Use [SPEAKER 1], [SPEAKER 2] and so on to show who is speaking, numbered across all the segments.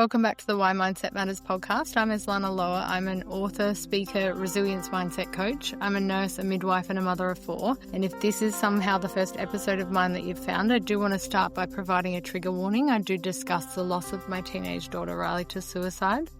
[SPEAKER 1] Welcome back to the Why Mindset Matters podcast. I'm Eslana Loa. I'm an author, speaker, resilience mindset coach. I'm a nurse, a midwife, and a mother of 4. And if this is somehow the first episode of mine that you've found, I do want to start by providing a trigger warning. I do discuss the loss of my teenage daughter, Riley, to suicide.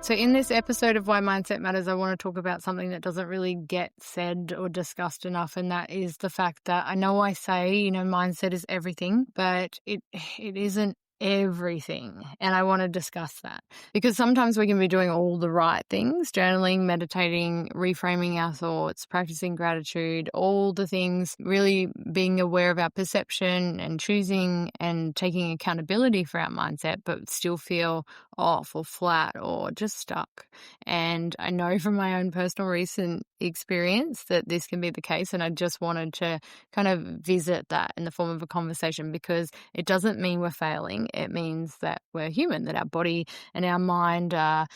[SPEAKER 1] So in this episode of Why Mindset Matters, I want to talk about something that doesn't really get said or discussed enough, and that is the fact that I know I say, mindset is everything, but it isn't everything. And I want to discuss that because sometimes we can be doing all the right things, journaling, meditating, reframing our thoughts, practicing gratitude, all the things, really being aware of our perception and choosing and taking accountability for our mindset, but still feel off or flat or just stuck. And I know from my own personal recent experience that this can be the case. And I just wanted to kind of visit that in the form of a conversation because it doesn't mean we're failing. It means that we're human, that our body and our mind are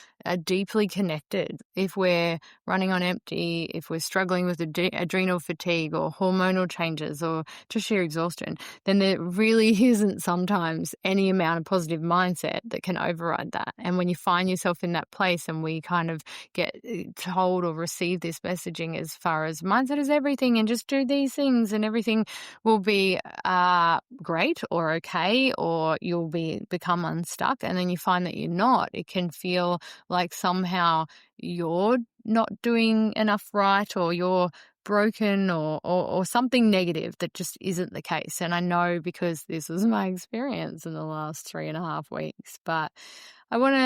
[SPEAKER 1] deeply connected. If we're running on empty, if we're struggling with adrenal fatigue or hormonal changes or just sheer exhaustion, then there really isn't sometimes any amount of positive mindset that can override that. And when you find yourself in that place and we kind of get told or receive this messaging as far as mindset is everything and just do these things and everything will be great or okay, or you'll become unstuck, and then you find that you're not, it can feel like somehow you're not doing enough right or you're broken or something negative that just isn't the case. And I know because this was my experience in the last 3.5 weeks, but I want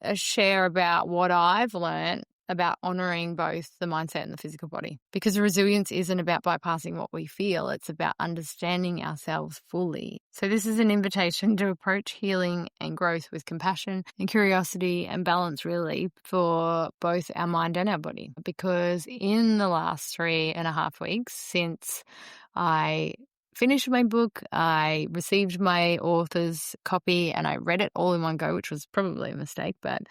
[SPEAKER 1] to share about what I've learned about honoring both the mindset and the physical body, because resilience isn't about bypassing what we feel. It's about understanding ourselves fully. So this is an invitation to approach healing and growth with compassion and curiosity and balance, really, for both our mind and our body. Because in the last 3.5 weeks since I finished my book, I received my author's copy and I read it all in one go, which was probably a mistake, but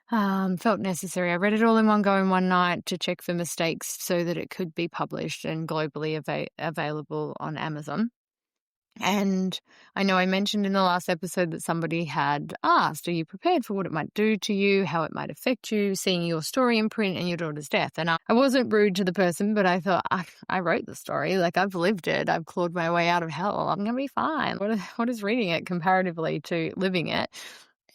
[SPEAKER 1] felt necessary. I read it all in one go in one night to check for mistakes so that it could be published and globally available on Amazon. And I know I mentioned in the last episode that somebody had asked, are you prepared for what it might do to you, how it might affect you, seeing your story in print and your daughter's death? And I wasn't rude to the person, but I thought, I wrote the story. Like, I've lived it. I've clawed my way out of hell. I'm going to be fine. What is reading it comparatively to living it?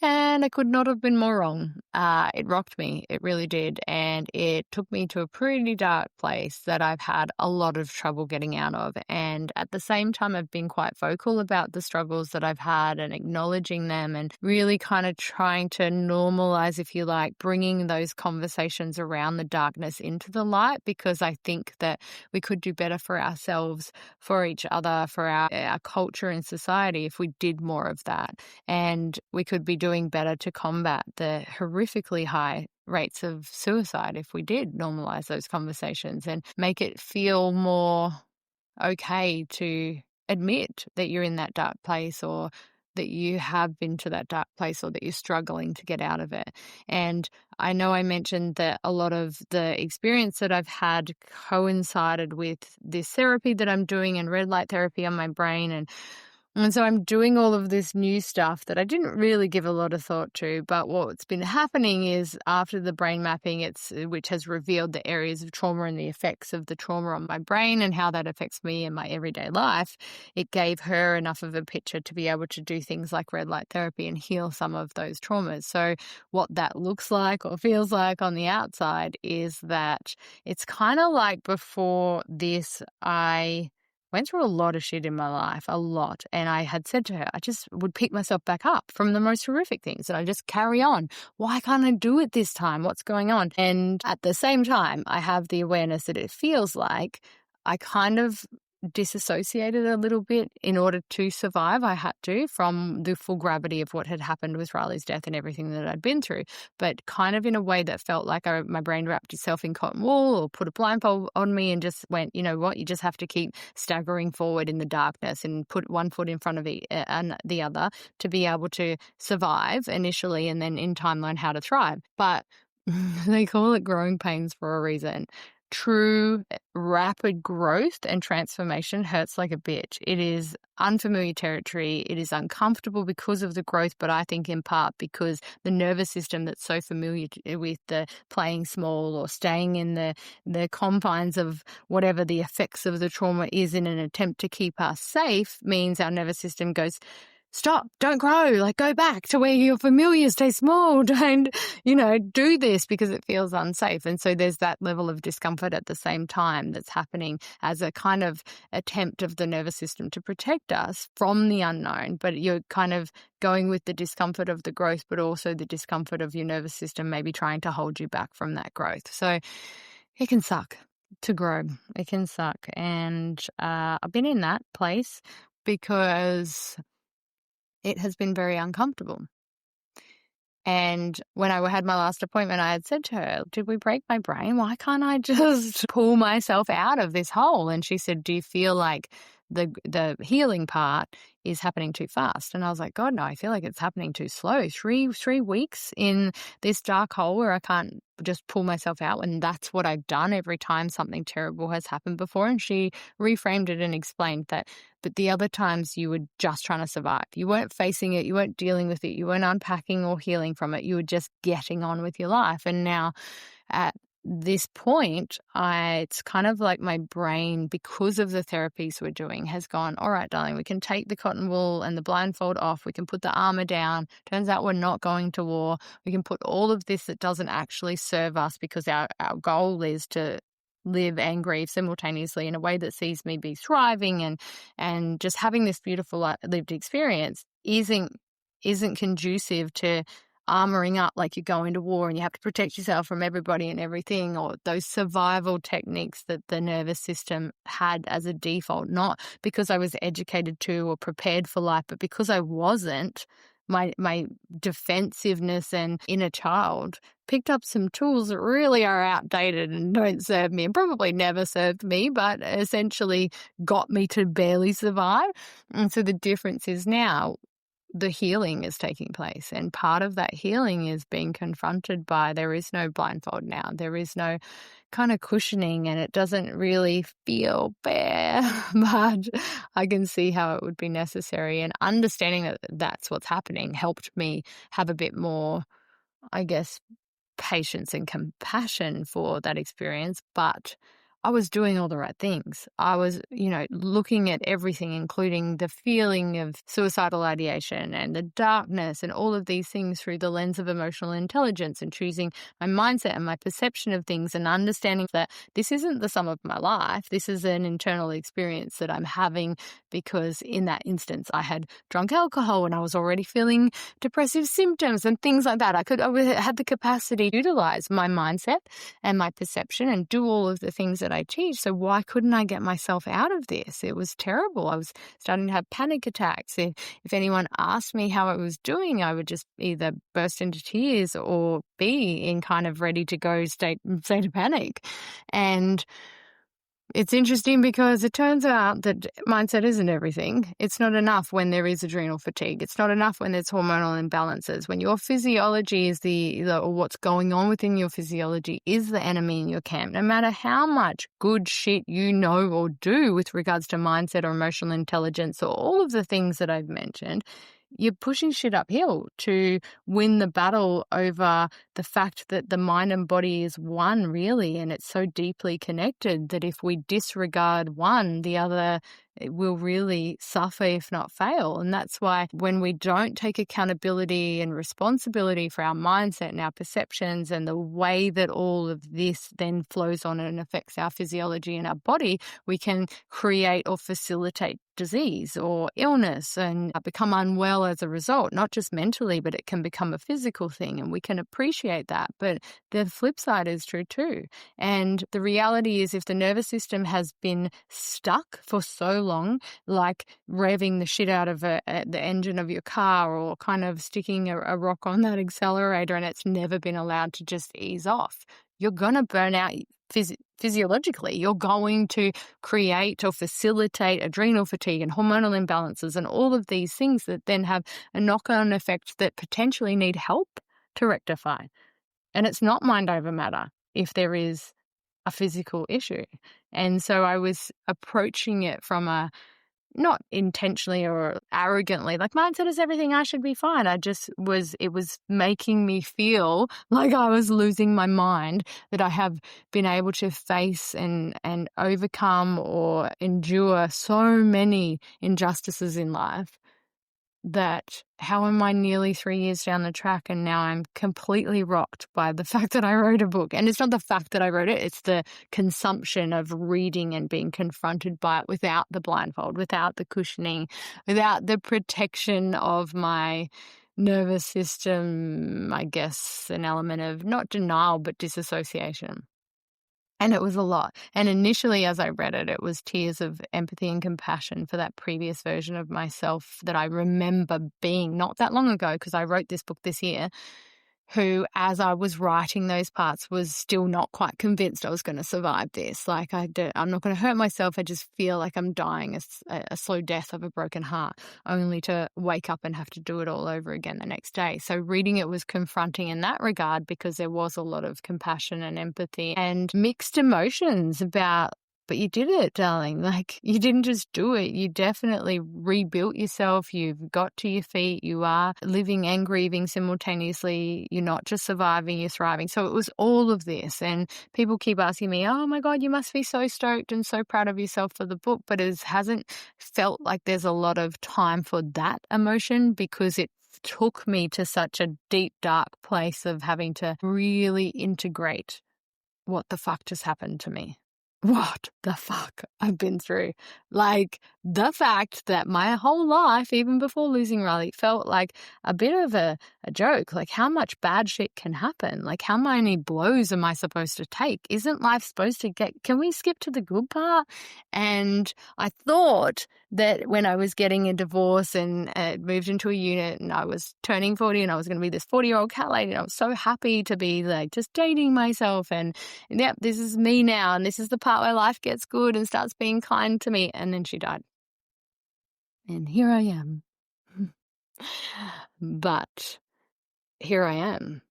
[SPEAKER 1] And I could not have been more wrong. It rocked me. It really did. And it took me to a pretty dark place that I've had a lot of trouble getting out of. And at the same time, I've been quite vocal about the struggles that I've had and acknowledging them and really kind of trying to normalize, if you like, bringing those conversations around the darkness into the light, because I think that we could do better for ourselves, for each other, for our culture and society if we did more of that. And we could be doing better to combat the horrifically high rates of suicide if we did normalize those conversations and make it feel more okay to admit that you're in that dark place, or that you have been to that dark place, or that you're struggling to get out of it. And I know I mentioned that a lot of the experience that I've had coincided with this therapy that I'm doing and red light therapy on my brain. And so I'm doing all of this new stuff that I didn't really give a lot of thought to. But what's been happening is after the brain mapping, which has revealed the areas of trauma and the effects of the trauma on my brain and how that affects me in my everyday life, it gave her enough of a picture to be able to do things like red light therapy and heal some of those traumas. So what that looks like or feels like on the outside is that it's kind of like before this, I went through a lot of shit in my life, a lot. And I had said to her, I just would pick myself back up from the most horrific things and I just carry on. Why can't I do it this time? What's going on? And at the same time, I have the awareness that it feels like I kind of disassociated a little bit in order to survive. I had to, from the full gravity of what had happened with Riley's death and everything that I'd been through, but kind of in a way that felt like my brain wrapped itself in cotton wool or put a blindfold on me and just went, you know what, you just have to keep staggering forward in the darkness and put one foot in front of the other to be able to survive initially and then in time learn how to thrive. But they call it growing pains for a reason. true rapid growth and transformation hurts like a bitch. It is unfamiliar territory. It is uncomfortable because of the growth, but I think in part because the nervous system that's so familiar with the playing small or staying in the confines of whatever the effects of the trauma is in an attempt to keep us safe means our nervous system goes, stop, don't grow, like go back to where you're familiar, stay small, don't, do this because it feels unsafe. And so there's that level of discomfort at the same time that's happening as a kind of attempt of the nervous system to protect us from the unknown. But you're kind of going with the discomfort of the growth, but also the discomfort of your nervous system maybe trying to hold you back from that growth. So it can suck to grow. It can suck. And I've been in that place because it has been very uncomfortable. And when I had my last appointment, I had said to her, did we break my brain? Why can't I just pull myself out of this hole? And she said, do you feel like the healing part is happening too fast? And I was like, God, no, I feel like it's happening too slow. Three weeks in this dark hole where I can't just pull myself out. And that's what I've done every time something terrible has happened before. And she reframed it and explained that, but the other times you were just trying to survive. You weren't facing it. You weren't dealing with it. You weren't unpacking or healing from it. You were just getting on with your life. And now at this point, it's kind of like my brain, because of the therapies we're doing, has gone, all right, darling, we can take the cotton wool and the blindfold off. We can put the armor down. Turns out we're not going to war. We can put all of this that doesn't actually serve us because our goal is to live and grieve simultaneously in a way that sees me be thriving and just having this beautiful lived experience isn't conducive to armoring up like you go into war and you have to protect yourself from everybody and everything, or those survival techniques that the nervous system had as a default, not because I was educated to or prepared for life, but because I wasn't. My defensiveness and inner child picked up some tools that really are outdated and don't serve me and probably never served me, but essentially got me to barely survive. And so the difference is now the healing is taking place. And part of that healing is being confronted by there is no blindfold now. There is no kind of cushioning and it doesn't really feel fair, but I can see how it would be necessary. And understanding that that's what's happening helped me have a bit more, I guess, patience and compassion for that experience. But I was doing all the right things. I was, looking at everything, including the feeling of suicidal ideation and the darkness and all of these things through the lens of emotional intelligence and choosing my mindset and my perception of things and understanding that this isn't the sum of my life. This is an internal experience that I'm having because in that instance, I had drunk alcohol and I was already feeling depressive symptoms and things like that. I had the capacity to utilize my mindset and my perception and do all of the things that I teach. So why couldn't I get myself out of this? It was terrible. I was starting to have panic attacks. If anyone asked me how I was doing, I would just either burst into tears or be in kind of ready to go state of panic. And it's interesting because it turns out that mindset isn't everything. It's not enough when there is adrenal fatigue. It's not enough when there's hormonal imbalances. When your physiology is or what's going on within your physiology is the enemy in your camp. No matter how much good shit you know or do with regards to mindset or emotional intelligence or all of the things that I've mentioned, you're pushing shit uphill to win the battle over the fact that the mind and body is one, really, and it's so deeply connected that if we disregard one, the other will really suffer, if not fail. And that's why when we don't take accountability and responsibility for our mindset and our perceptions and the way that all of this then flows on and affects our physiology and our body, we can create or facilitate disease or illness and become unwell as a result, not just mentally, but it can become a physical thing, and we can appreciate that. But the flip side is true too. And the reality is if the nervous system has been stuck for so long, like revving the shit out of the engine of your car or kind of sticking a rock on that accelerator and it's never been allowed to just ease off, you're going to burn out physiologically. You're going to create or facilitate adrenal fatigue and hormonal imbalances and all of these things that then have a knock-on effect that potentially need help to rectify. And it's not mind over matter if there is a physical issue. And so I was approaching it from a not intentionally or arrogantly, like mindset is everything, I should be fine. It was making me feel like I was losing my mind, that I have been able to face and overcome or endure so many injustices in life, that how am I nearly 3 years down the track and now I'm completely rocked by the fact that I wrote a book. And it's not the fact that I wrote it, it's the consumption of reading and being confronted by it without the blindfold, without the cushioning, without the protection of my nervous system, I guess an element of not denial, but disassociation. And it was a lot. And initially, as I read it, it was tears of empathy and compassion for that previous version of myself that I remember being not that long ago, because I wrote this book this year, who, as I was writing those parts, was still not quite convinced I was going to survive this. Like, I'm not going to hurt myself. I just feel like I'm dying a slow death of a broken heart, only to wake up and have to do it all over again the next day. So reading it was confronting in that regard, because there was a lot of compassion and empathy and mixed emotions about, but you did it, darling. Like, you didn't just do it. You definitely rebuilt yourself. You've got to your feet. You are living and grieving simultaneously. You're not just surviving, you're thriving. So it was all of this. And people keep asking me, oh my God, you must be so stoked and so proud of yourself for the book. But it hasn't felt like there's a lot of time for that emotion, because it took me to such a deep, dark place of having to really integrate what the fuck just happened to me. What the fuck I've been through. Like, the fact that my whole life, even before losing Riley, felt like a bit of a joke. Like, how much bad shit can happen? Like, how many blows am I supposed to take? Isn't life supposed to can we skip to the good part? And I thought that when I was getting a divorce and moved into a unit and I was turning 40 and I was going to be this 40-year-old cat lady, and I was so happy to be like just dating myself and yep, this is me now, and this is the part where life gets good and starts being kind to me. And then she died. And here I am. But here I am.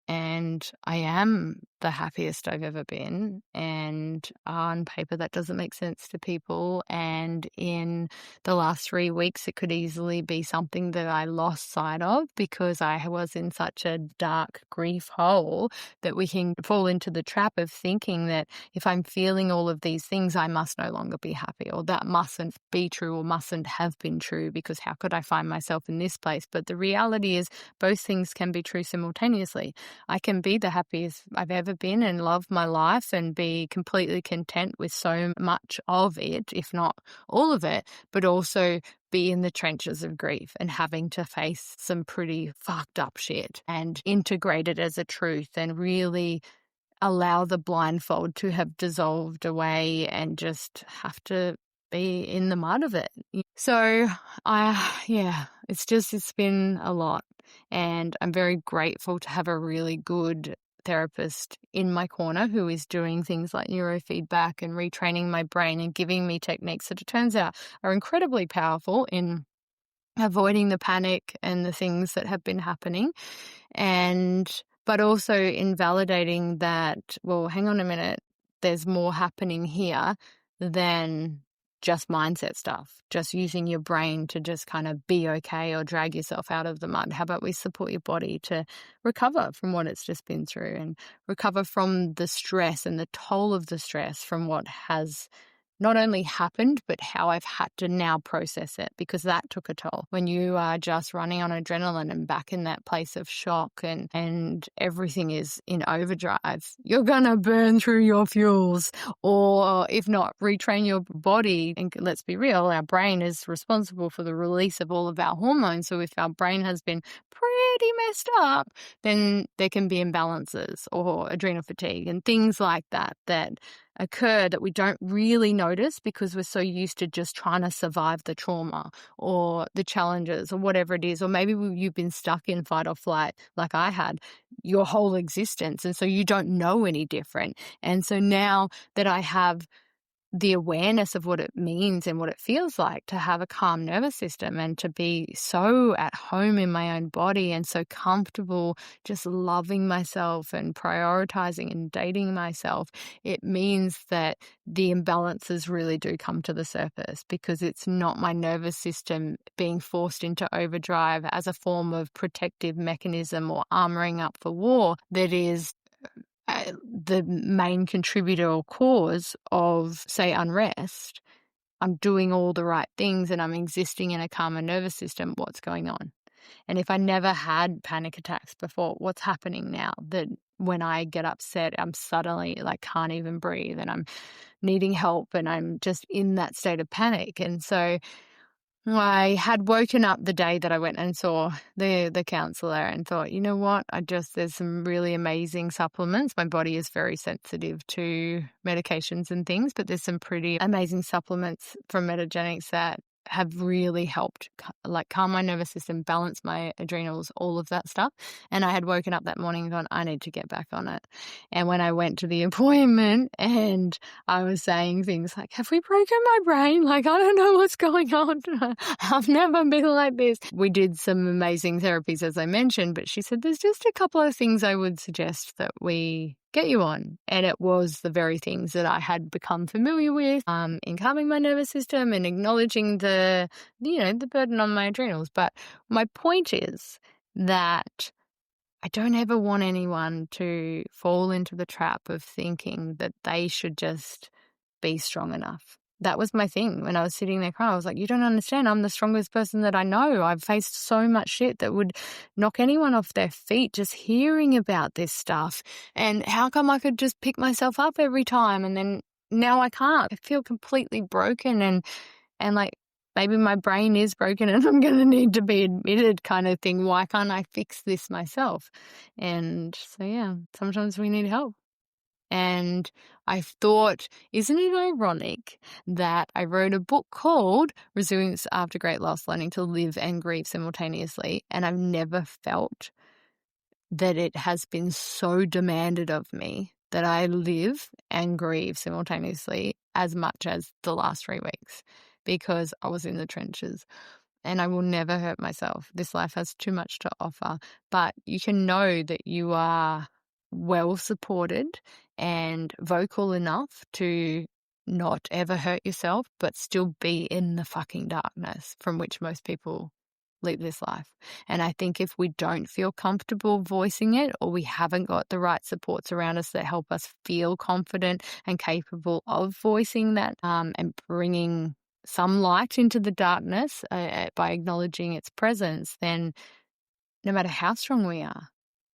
[SPEAKER 1] And I am the happiest I've ever been. And on paper, that doesn't make sense to people. And in the last 3 weeks, it could easily be something that I lost sight of, because I was in such a dark grief hole that we can fall into the trap of thinking that if I'm feeling all of these things, I must no longer be happy, or that mustn't be true or mustn't have been true, because how could I find myself in this place? But the reality is both things can be true simultaneously. I can be the happiest I've ever been and love my life and be completely content with so much of it, if not all of it, but also be in the trenches of grief and having to face some pretty fucked up shit and integrate it as a truth and really allow the blindfold to have dissolved away and just have to be in the mud of it. So it's been a lot. And I'm very grateful to have a really good therapist in my corner who is doing things like neurofeedback and retraining my brain and giving me techniques that it turns out are incredibly powerful in avoiding the panic and the things that have been happening. But also in validating that, well, hang on a minute, there's more happening here than just mindset stuff, just using your brain to just kind of be okay or drag yourself out of the mud. How about we support your body to recover from what it's just been through and recover from the stress and the toll of the stress from what has not only happened, but how I've had to now process it, because that took a toll. When you are just running on adrenaline and back in that place of shock and everything is in overdrive, you're going to burn through your fuels, or if not, retrain your body. And let's be real, our brain is responsible for the release of all of our hormones. So if our brain has been pretty messed up, then there can be imbalances or adrenal fatigue and things like that occur that we don't really notice because we're so used to just trying to survive the trauma or the challenges or whatever it is. Or maybe you've been stuck in fight or flight like I had your whole existence, and so you don't know any different. And so now that I have the awareness of what it means and what it feels like to have a calm nervous system and to be so at home in my own body and so comfortable just loving myself and prioritizing and dating myself, it means that the imbalances really do come to the surface, because it's not my nervous system being forced into overdrive as a form of protective mechanism or armoring up for war that is the main contributor or cause of, say, unrest. I'm doing all the right things and I'm existing in a calmer nervous system. What's going on? And if I never had panic attacks before, what's happening now that when I get upset, I'm suddenly like can't even breathe and I'm needing help and I'm just in that state of panic. And so I had woken up the day that I went and saw the counselor and thought, you know what, there's some really amazing supplements. My body is very sensitive to medications and things, but there's some pretty amazing supplements from Metagenics that have really helped like calm my nervous system, balance my adrenals, all of that stuff. And I had woken up that morning and gone, I need to get back on it. And when I went to the appointment and I was saying things like, have we broken my brain? Like, I don't know what's going on. I've never been like this. We did some amazing therapies, as I mentioned, but she said, there's just a couple of things I would suggest that we get you on. And it was the very things that I had become familiar with in calming my nervous system and acknowledging the burden on my adrenals. But my point is that I don't ever want anyone to fall into the trap of thinking that they should just be strong enough. That was my thing when I was sitting there crying. I was like, you don't understand. I'm the strongest person that I know. I've faced so much shit that would knock anyone off their feet just hearing about this stuff. And how come I could just pick myself up every time and then now I can't? I feel completely broken and like maybe my brain is broken and I'm going to need to be admitted kind of thing. Why can't I fix this myself? And so, yeah, sometimes we need help. And I thought, isn't it ironic that I wrote a book called Resilience After Great Loss, Learning to Live and Grieve Simultaneously, and I've never felt that it has been so demanded of me that I live and grieve simultaneously as much as the last 3 weeks, because I was in the trenches. And I will never hurt myself. This life has too much to offer. But you can know that you are well supported and vocal enough to not ever hurt yourself, but still be in the fucking darkness from which most people lead this life. And I think if we don't feel comfortable voicing it, or we haven't got the right supports around us that help us feel confident and capable of voicing that and bringing some light into the darkness by acknowledging its presence, then no matter how strong we are,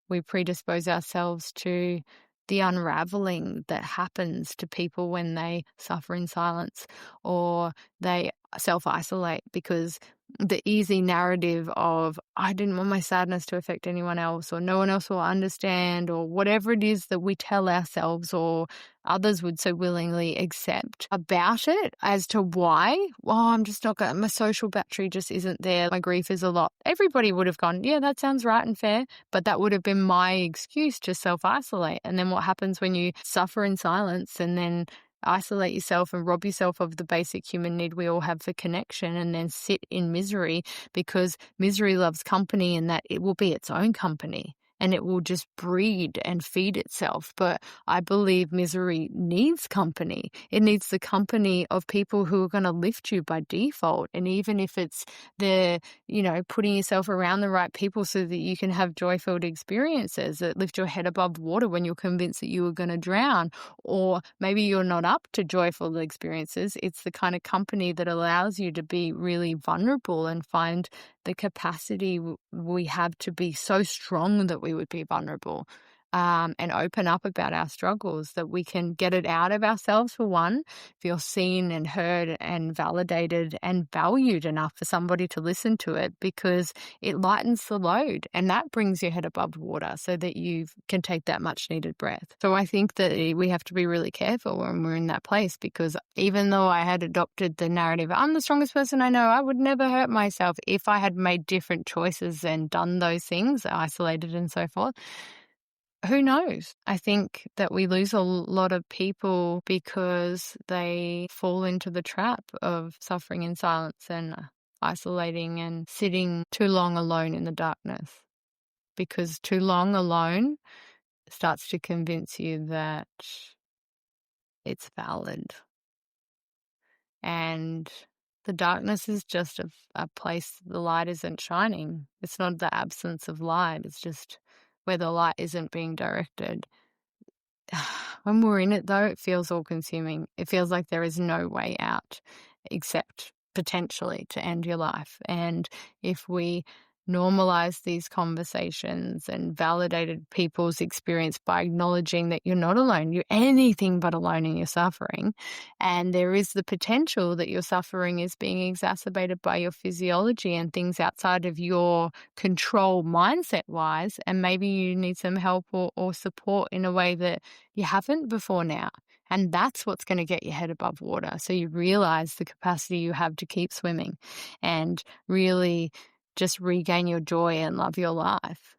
[SPEAKER 1] we predispose ourselves to the unraveling that happens to people when they suffer in silence or they self-isolate, because the easy narrative of I didn't want my sadness to affect anyone else, or no one else will understand, or whatever it is that we tell ourselves or others would so willingly accept about it as to why, I'm just not going, my social battery just isn't there, my grief is a lot. Everybody would have gone, yeah, that sounds right and fair, but that would have been my excuse to self-isolate. And then what happens when you suffer in silence and then isolate yourself and rob yourself of the basic human need we all have for connection, and then sit in misery, because misery loves company, and that it will be its own company and it will just breed and feed itself. But I believe misery needs company. It needs the company of people who are going to lift you by default. And even if it's putting yourself around the right people so that you can have joy-filled experiences that lift your head above water when you're convinced that you are going to drown, or maybe you're not up to joyful experiences, it's the kind of company that allows you to be really vulnerable and find the capacity we have to be so strong that we would be vulnerable, and open up about our struggles, that we can get it out of ourselves, for one, feel seen and heard and validated and valued enough for somebody to listen to it, because it lightens the load and that brings your head above water so that you can take that much needed breath. So I think that we have to be really careful when we're in that place, because even though I had adopted the narrative, I'm the strongest person I know, I would never hurt myself, if I had made different choices and done those things, isolated and so forth, who knows? I think that we lose a lot of people because they fall into the trap of suffering in silence and isolating and sitting too long alone in the darkness. Because too long alone starts to convince you that it's valid. And the darkness is just a place the light isn't shining. It's not the absence of light. It's just where the light isn't being directed. When we're in it, though, it feels all-consuming. It feels like there is no way out except potentially to end your life. And if we normalize these conversations and validated people's experience by acknowledging that you're not alone, you're anything but alone in your suffering, and there is the potential that your suffering is being exacerbated by your physiology and things outside of your control mindset-wise, and maybe you need some help or support in a way that you haven't before now. And that's what's going to get your head above water. So you realize the capacity you have to keep swimming and really just regain your joy and love your life.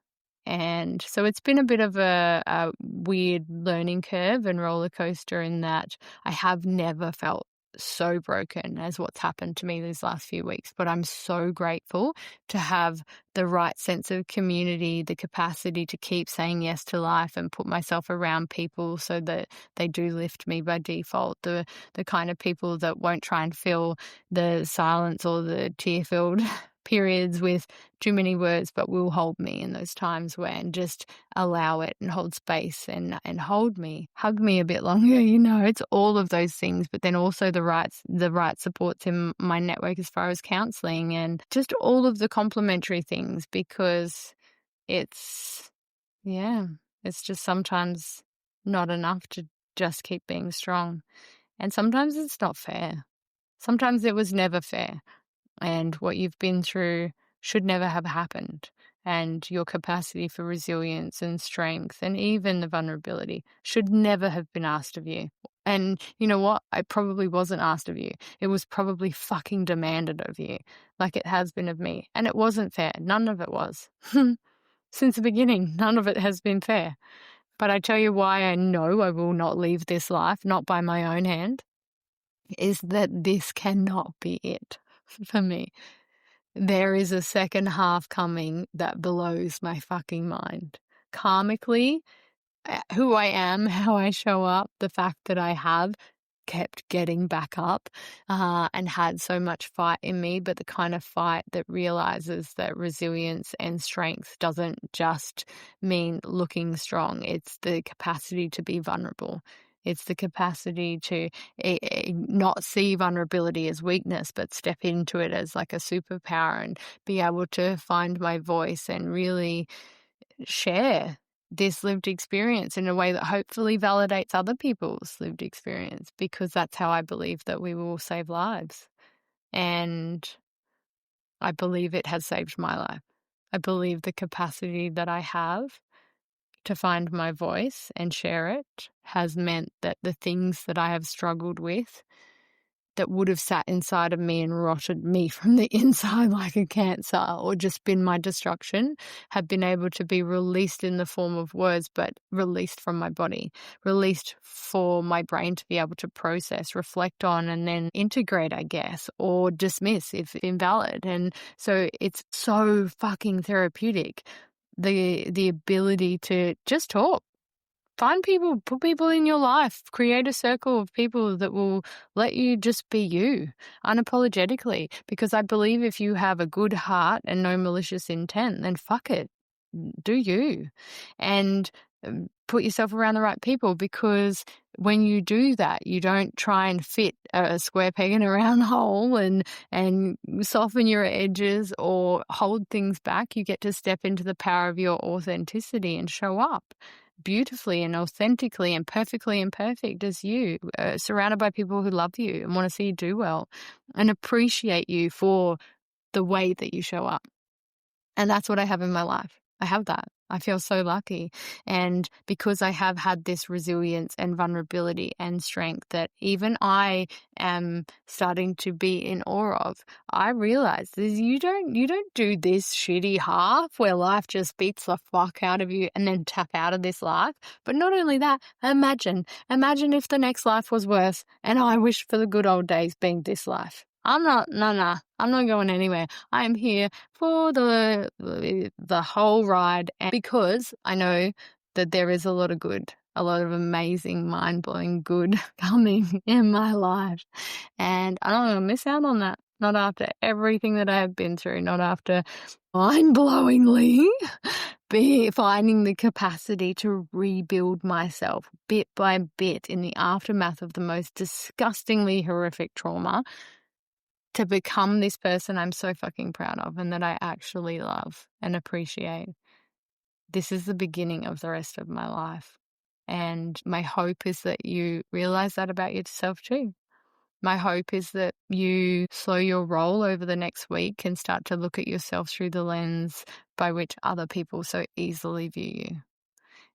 [SPEAKER 1] And so it's been a bit of a weird learning curve and roller coaster in that I have never felt so broken as what's happened to me these last few weeks. But I'm so grateful to have the right sense of community, the capacity to keep saying yes to life and put myself around people so that they do lift me by default, the kind of people that won't try and fill the silence or the tear-filled periods with too many words, but will hold me in those times and just allow it and hold space and hold me, hug me a bit longer. It's all of those things, but then also the right supports in my network as far as counseling and just all of the complementary things, because it's just sometimes not enough to just keep being strong. And sometimes it's not fair. Sometimes it was never fair. And what you've been through should never have happened. And your capacity for resilience and strength and even the vulnerability should never have been asked of you. And you know what? It probably wasn't asked of you. It was probably fucking demanded of you, like it has been of me. And it wasn't fair. None of it was. Since the beginning, none of it has been fair. But I tell you why I know I will not leave this life, not by my own hand, is that this cannot be it for me. There is a second half coming that blows my fucking mind. Karmically, who I am, how I show up, the fact that I have kept getting back up and had so much fight in me, but the kind of fight that realizes that resilience and strength doesn't just mean looking strong. It's the capacity to be vulnerable. It's the capacity to not see vulnerability as weakness, but step into it as like a superpower and be able to find my voice and really share this lived experience in a way that hopefully validates other people's lived experience, because that's how I believe that we will save lives. And I believe it has saved my life. I believe the capacity that I have to find my voice and share it has meant that the things that I have struggled with that would have sat inside of me and rotted me from the inside like a cancer or just been my destruction have been able to be released in the form of words, but released from my body, released for my brain to be able to process, reflect on, and then integrate, I guess, or dismiss if invalid. And so it's so fucking therapeutic, the ability to just talk. Find people, put people in your life, create a circle of people that will let you just be you unapologetically. Because I believe if you have a good heart and no malicious intent, then fuck it, do you. And put yourself around the right people, because when you do that, you don't try and fit a square peg in a round hole and soften your edges or hold things back. You get to step into the power of your authenticity and show up beautifully and authentically and perfectly imperfect as you, surrounded by people who love you and want to see you do well and appreciate you for the way that you show up. And that's what I have in my life. I have that. I feel so lucky. And because I have had this resilience and vulnerability and strength that even I am starting to be in awe of, I realize this, you don't do this shitty half where life just beats the fuck out of you and then tap out of this life. But not only that, imagine if the next life was worse and I wish for the good old days being this life. I'm not going anywhere. I am here for the whole ride, and because I know that there is a lot of good, a lot of amazing, mind-blowing good coming in my life. And I don't want to miss out on that. Not after everything that I have been through, not after mind-blowingly finding the capacity to rebuild myself bit by bit in the aftermath of the most disgustingly horrific trauma, to become this person I'm so fucking proud of and that I actually love and appreciate. This is the beginning of the rest of my life. And my hope is that you realize that about yourself too. My hope is that you slow your roll over the next week and start to look at yourself through the lens by which other people so easily view you.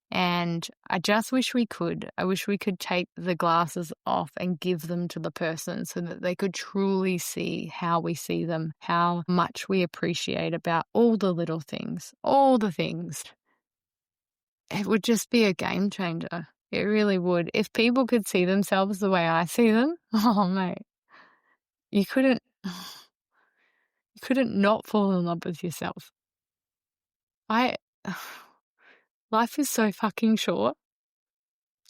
[SPEAKER 1] And I just wish we could. I wish we could take the glasses off and give them to the person so that they could truly see how we see them, how much we appreciate about all the little things, all the things. It would just be a game changer. It really would. If people could see themselves the way I see them, oh mate, you couldn't not fall in love with yourself. Life is so fucking short.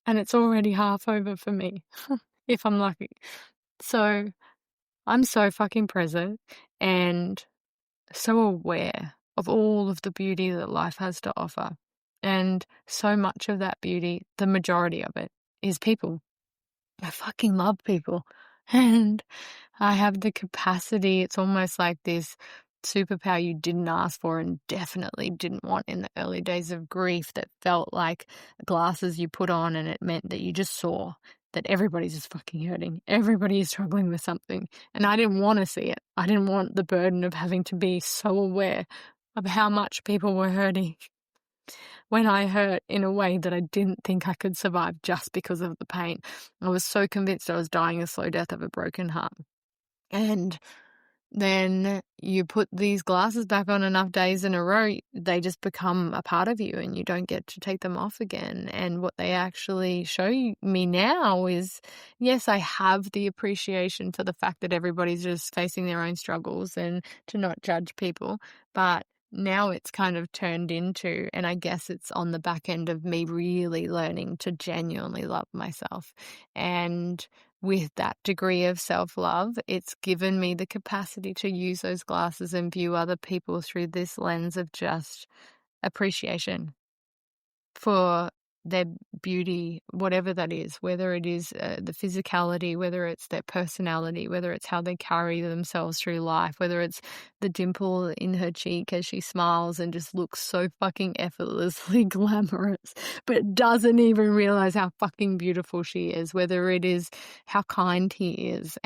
[SPEAKER 1] And it's already half over for me, if I'm lucky. So I'm so fucking present and so aware of all of the beauty that life has to offer. And so much of that beauty, the majority of it, is people. I fucking love people. And I have the capacity. It's almost like this superpower you didn't ask for and definitely didn't want in the early days of grief, that felt like glasses you put on and it meant that you just saw that everybody's just fucking hurting. Everybody is struggling with something. And I didn't want to see it. I didn't want the burden of having to be so aware of how much people were hurting when I hurt in a way that I didn't think I could survive just because of the pain. I was so convinced I was dying a slow death of a broken heart. And then you put these glasses back on enough days in a row, they just become a part of you and you don't get to take them off again. And what they actually show me now is, yes, I have the appreciation for the fact that everybody's just facing their own struggles and to not judge people. But now it's kind of turned into, and I guess it's on the back end of me really learning to genuinely love myself. And with that degree of self-love, it's given me the capacity to use those glasses and view other people through this lens of just appreciation for their beauty, whatever that is, whether it is the physicality, whether it's their personality, whether it's how they carry themselves through life, whether it's the dimple in her cheek as she smiles and just looks so fucking effortlessly glamorous, but doesn't even realize how fucking beautiful she is, whether it is how kind he is,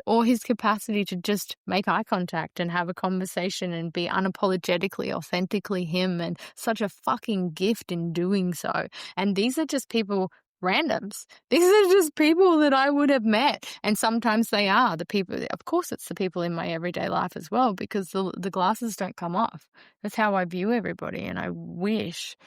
[SPEAKER 1] or his capacity to just make eye contact and have a conversation and be unapologetically, authentically him, and such a fucking gift in doing so. And these are just people, randoms. These are just people that I would have met. And sometimes they are the people, of course it's the people in my everyday life as well, because the glasses don't come off. That's how I view everybody. And I wish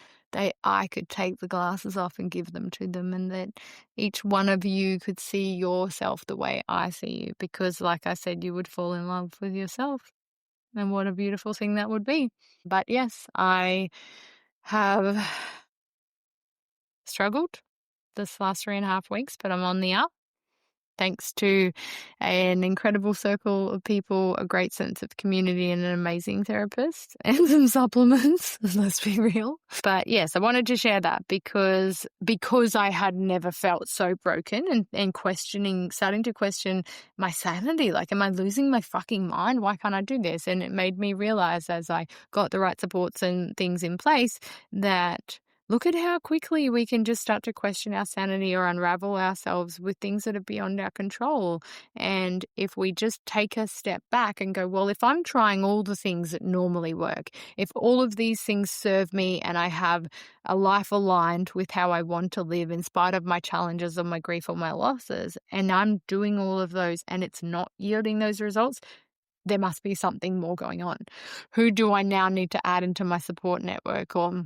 [SPEAKER 1] I could take the glasses off and give them to them, and that each one of you could see yourself the way I see you, because like I said, you would fall in love with yourself. And what a beautiful thing that would be. But yes, I have struggled this last 3.5 weeks, but I'm on the up. Thanks to an incredible circle of people, a great sense of community, and an amazing therapist, and some supplements, let's be real. But yes, I wanted to share that because I had never felt so broken and starting to question my sanity. Like, am I losing my fucking mind? Why can't I do this? And it made me realize, as I got the right supports and things in place, that look at how quickly we can just start to question our sanity or unravel ourselves with things that are beyond our control. And if we just take a step back and go, well, if I'm trying all the things that normally work, if all of these things serve me and I have a life aligned with how I want to live in spite of my challenges or my grief or my losses, and I'm doing all of those and it's not yielding those results, there must be something more going on. Who do I now need to add into my support network or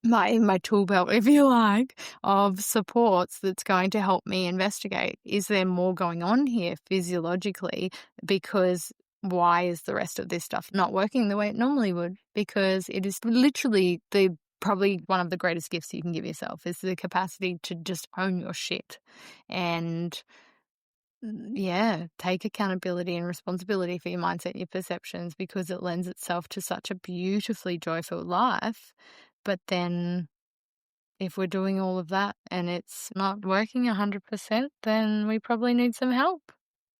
[SPEAKER 1] my tool belt, if you like, of supports that's going to help me investigate? Is there more going on here physiologically? Because why is the rest of this stuff not working the way it normally would? Because it is literally probably one of the greatest gifts you can give yourself is the capacity to just own your shit and take accountability and responsibility for your mindset, your perceptions, because it lends itself to such a beautifully joyful life. But then if we're doing all of that and it's not working 100%, then we probably need some help.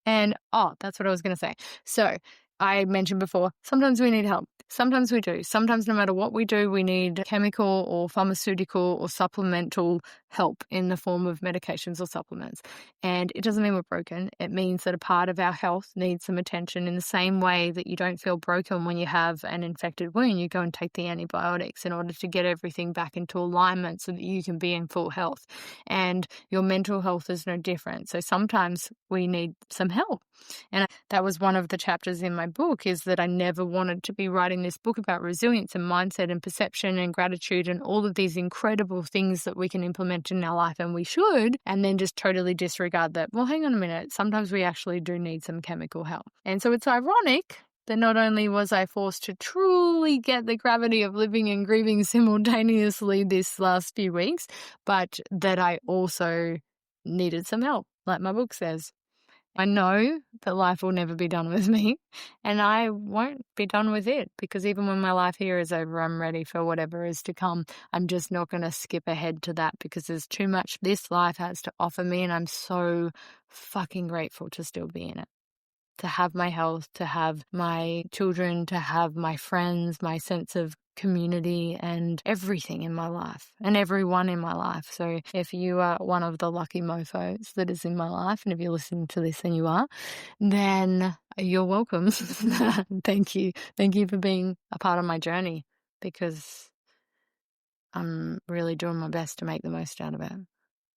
[SPEAKER 1] And, that's what I was going to say. So I mentioned before, sometimes we need help. Sometimes we do. Sometimes no matter what we do, we need chemical or pharmaceutical or supplemental help in the form of medications or supplements. And it doesn't mean we're broken. It means that a part of our health needs some attention in the same way that you don't feel broken when you have an infected wound. You go and take the antibiotics in order to get everything back into alignment so that you can be in full health. And your mental health is no different. So sometimes we need some help. And that was one of the chapters in my book, is that I never wanted to be writing this book about resilience and mindset and perception and gratitude and all of these incredible things that we can implement in our life, and we should, and then just totally disregard that, well, hang on a minute, sometimes we actually do need some chemical help. And so it's ironic that not only was I forced to truly get the gravity of living and grieving simultaneously this last few weeks, but that I also needed some help, like my book says. I know that life will never be done with me, and I won't be done with it, because even when my life here is over, I'm ready for whatever is to come. I'm just not going to skip ahead to that, because there's too much this life has to offer me, and I'm so fucking grateful to still be in it. To have my health, to have my children, to have my friends, my sense of community and everything in my life and everyone in my life. So if you are one of the lucky mofos that is in my life, and if you're listening to this and you are, then you're welcome. Thank you. Thank you for being a part of my journey, because I'm really doing my best to make the most out of it.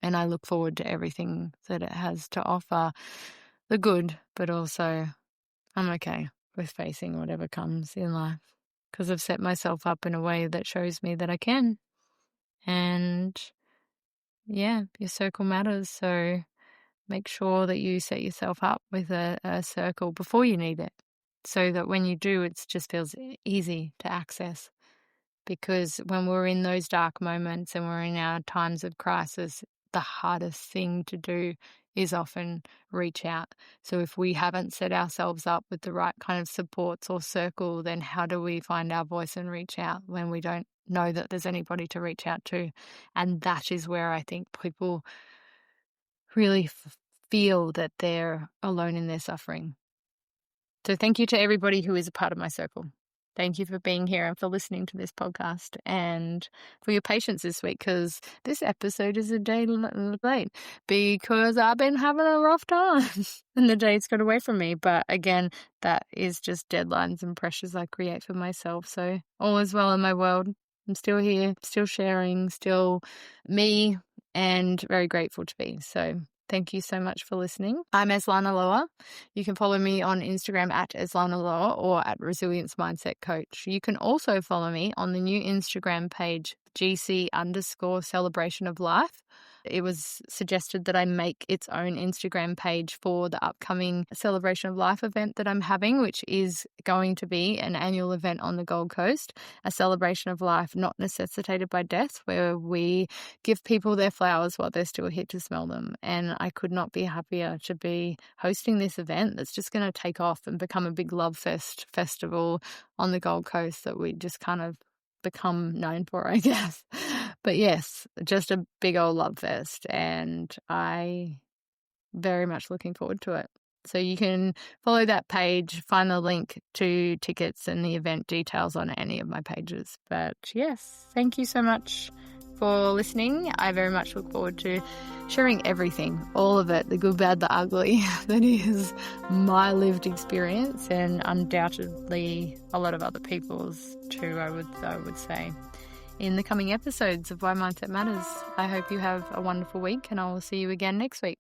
[SPEAKER 1] And I look forward to everything that it has to offer, the good, but also I'm okay with facing whatever comes in life, because I've set myself up in a way that shows me that I can. And your circle matters. So make sure that you set yourself up with a circle before you need it, so that when you do, it just feels easy to access. Because when we're in those dark moments and we're in our times of crisis, the hardest thing to do is often reach out. So if we haven't set ourselves up with the right kind of supports or circle, then how do we find our voice and reach out when we don't know that there's anybody to reach out to? And that is where I think people really feel that they're alone in their suffering. So thank you to everybody who is a part of my circle. Thank you for being here and for listening to this podcast, and for your patience this week, because this episode is a day late because I've been having a rough time and the days got away from me. But again, that is just deadlines and pressures I create for myself. So all is well in my world. I'm still here, still sharing, still me, and very grateful to be. So thank you so much for listening. I'm Eslana Loa. You can follow me on Instagram at Eslana Loa or at Resilience Mindset Coach. You can also follow me on the new Instagram page, GC_celebration of life. It was suggested that I make its own Instagram page for the upcoming Celebration of Life event that I'm having, which is going to be an annual event on the Gold Coast, a celebration of life not necessitated by death, where we give people their flowers while they're still here to smell them. And I could not be happier to be hosting this event that's just going to take off and become a big love festival on the Gold Coast that we just kind of become known for, I guess. But yes, just a big old love fest, and I very much looking forward to it. So you can follow that page, find the link to tickets and the event details on any of my pages. But yes, thank you so much for listening. I very much look forward to sharing everything, all of it, the good, bad, the ugly, that is my lived experience, and undoubtedly a lot of other people's too, I would say, in the coming episodes of Why Mindset Matters. I hope you have a wonderful week, and I will see you again next week.